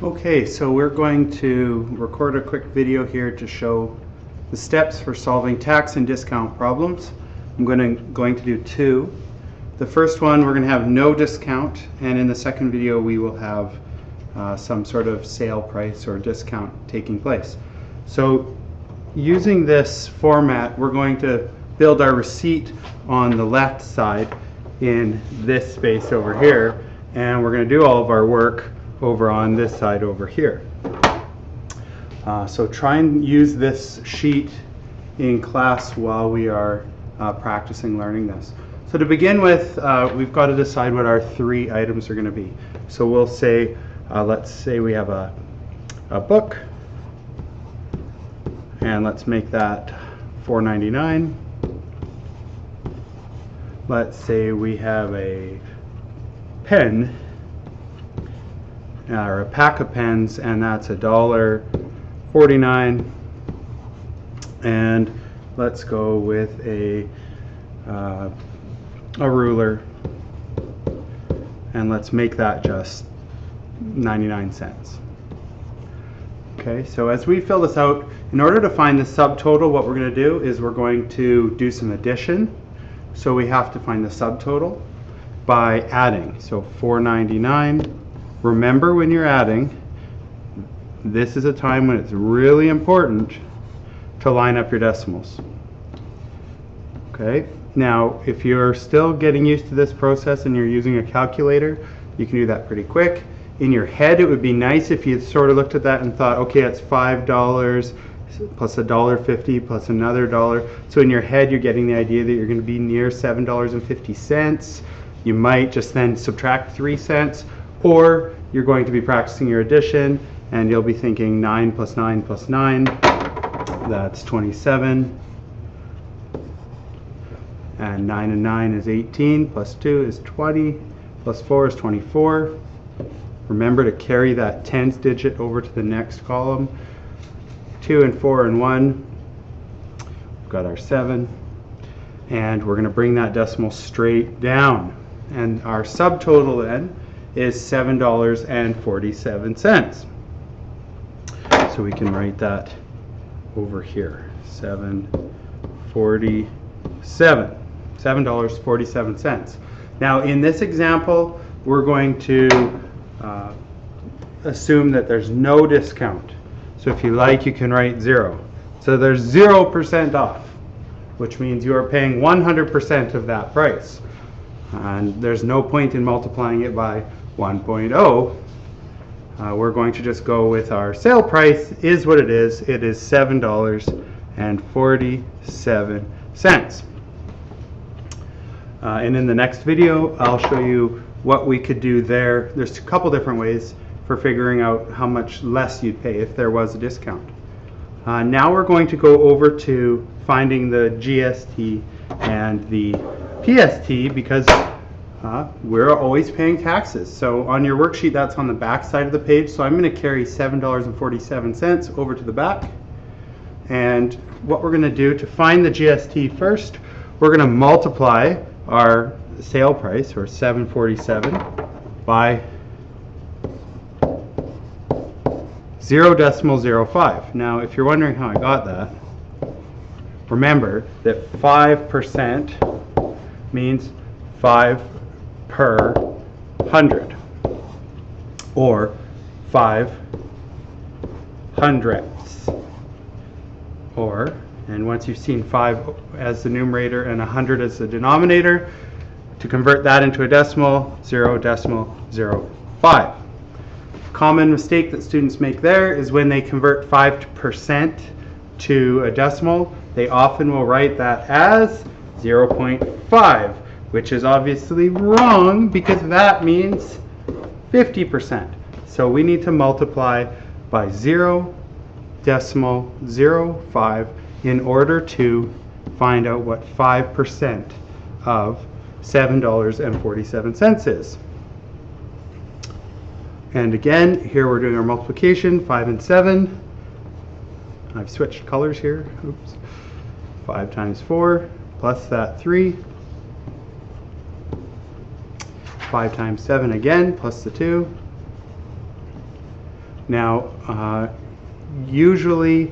Okay, so we're going to record a quick video here to show the steps for solving tax and discount problems. I'm going to do two. The first one we're going to have no discount, and in the second video we will have some sort of sale price or discount taking place. So using this format, we're going to build our receipt on the left side in this space over here, and we're going to do all of our work over on this side over here. So try and use this sheet in class while we are practicing learning this. So to begin with, we've got to decide what our three items are going to be. So we'll say, let's say we have a book, and let's make that $4.99. Let's say we have a pen, or a pack of pens, and that's $1.49. And let's go with a ruler, and let's make that just 99 cents. Okay, so as we fill this out, in order to find the subtotal, what we're going to do is we're going to do some addition. So we have to find the subtotal by adding. So $4.99. Remember, when you're adding, this is a time when it's really important to line up your decimals. Okay, now if you're still getting used to this process and you're using a calculator, you can do that pretty quick. In your head, it would be nice if you sort of looked at that and thought, okay, it's $5 plus $1.50 plus another dollar. So in your head, you're getting the idea that you're going to be near $7.50. You might just then subtract 3 cents, or you're going to be practicing your addition and you'll be thinking 9 plus 9 plus 9, that's 27. And 9 and 9 is 18, plus 2 is 20, plus 4 is 24. Remember to carry that tens digit over to the next column. 2 and 4 and 1, we've got our 7. And we're going to bring that decimal straight down. And our subtotal then is $7.47. So we can write that over here, $7.47. Now in this example, we're going to assume that there's no discount. So if you like, you can write 0. So there's 0% off, which means you are paying 100% of that price. And there's no point in multiplying it by 1.0. We're going to just go with our sale price is what it is. It is $7.47. And in the next video, I'll show you what we could do there. There's a couple different ways for figuring out how much less you'd pay if there was a discount. Now we're going to go over to finding the GST and the PST, because we're always paying taxes. So on your worksheet, that's on the back side of the page. So I'm going to carry $7.47 over to the back. And what we're going to do to find the GST first, we're going to multiply our sale price, or $7.47, by 0.05. Now, if you're wondering how I got that, remember that 5% means 5 per 100, or 5 hundredths. Or, and once you've seen 5 as the numerator and 100 as the denominator, to convert that into a decimal, 0.05. Common mistake that students make there is when they convert 5% to a decimal, they often will write that as 0.5, which is obviously wrong, because that means 50%. So we need to multiply by 0.05 in order to find out what 5% of $7.47 is. And again, here we're doing our multiplication, 5 and 7. I've switched colors here. Oops. 5 times 4 plus that 3. 5 times 7 again plus the 2. Now, usually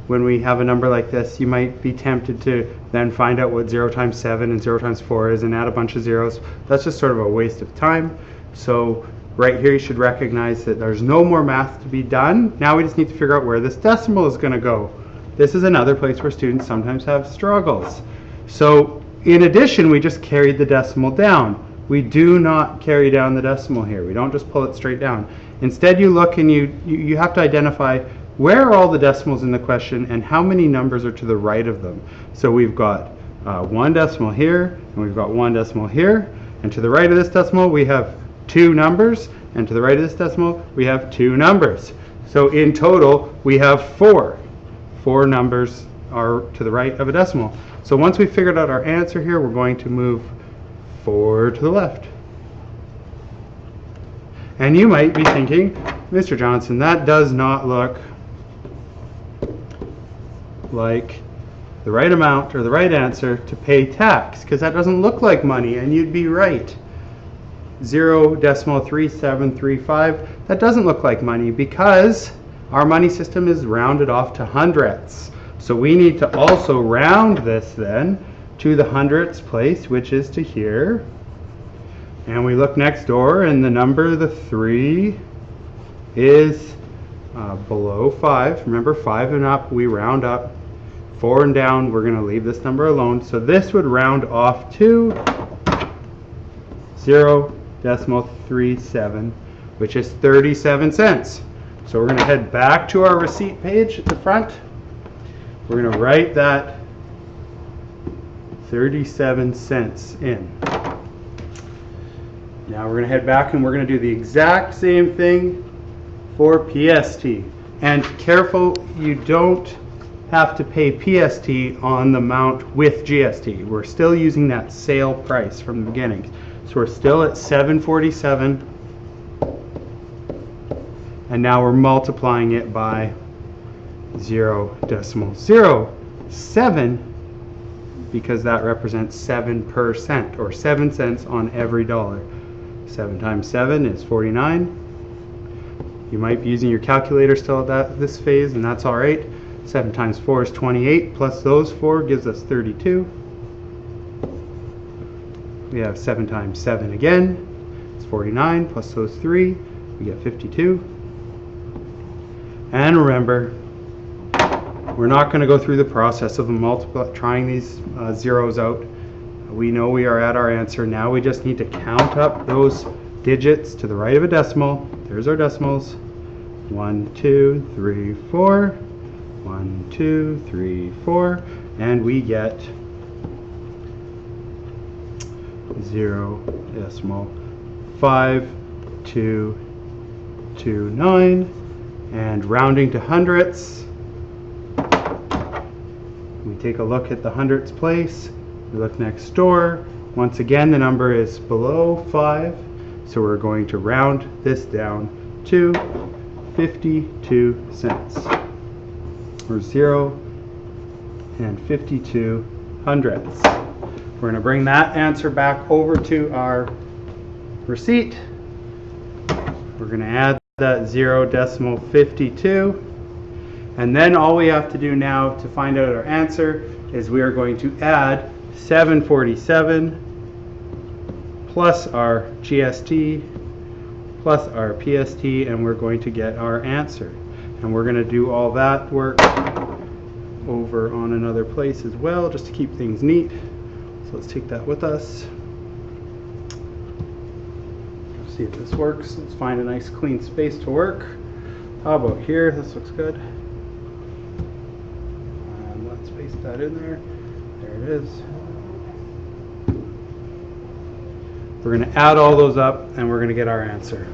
when we have a number like this, you might be tempted to then find out what 0 times 7 and 0 times 4 is and add a bunch of zeros. That's just sort of a waste of time. So right here you should recognize that there's no more math to be done. Now we just need to figure out where this decimal is going to go. This is another place where students sometimes have struggles. So in addition, we just carried the decimal down. We do not carry down the decimal here. We don't just pull it straight down. Instead, you look and you have to identify where are all the decimals in the question and how many numbers are to the right of them. So we've got 1 decimal here, and we've got 1 decimal here, and to the right of this decimal we have 2 numbers, and to the right of this decimal we have 2 numbers. So in total we have 4. 4 numbers are to the right of a decimal. So once we figured out our answer here, we're going to move 4 to the left. And you might be thinking, Mr. Johnson, that does not look like the right amount or the right answer to pay tax, because that doesn't look like money, and you'd be right. 0.3735, that doesn't look like money because our money system is rounded off to hundredths. So we need to also round this then to the hundredths place, which is to here. And we look next door, and the number, the 3, is below 5. Remember, 5 and up, we round up. 4 and down, we're going to leave this number alone. So this would round off to 0.37, which is 37 cents. So we're going to head back to our receipt page at the front. We're going to write that 37 cents in. Now we're going to head back and we're going to do the exact same thing for PST. And careful, you don't have to pay PST on the amount with GST. We're still using that sale price from the beginning. So we're still at $7.47, and now we're multiplying it by 0.07, because that represents 7%, or 7 cents on every dollar. 7 times 7 is 49. You might be using your calculator still at this phase, and that's all right. 7 times 4 is 28, plus those 4 gives us 32. We have 7 times 7 again, it's 49, plus those 3, we get 52. And remember, we're not going to go through the process of trying these zeros out. We know we are at our answer. Now we just need to count up those digits to the right of a decimal. There's our decimals. 1, 2, 3, 4. 1, 2, 3, 4. And we get 0.5229. And rounding to hundredths, we take a look at the hundredths place. We look next door. Once again, the number is below 5, so we're going to round this down to 52 cents, or 0.52 hundredths. We're going to bring that answer back over to our receipt. We're going to add that 0.52, and then all we have to do now to find out our answer is we are going to add 747 plus our GST plus our PST, and we're going to get our answer. And we're going to do all that work over on another place as well, just to keep things neat. So let's take that with us. See if this works. Let's find a nice clean space to work. How about here? This looks good. And let's paste that in there. There it is. We're going to add all those up and we're going to get our answer.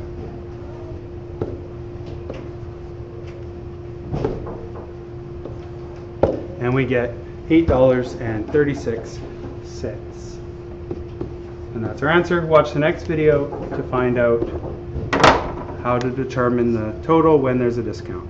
And we get $8.36. And that's our answer. Watch the next video to find out how to determine the total when there's a discount.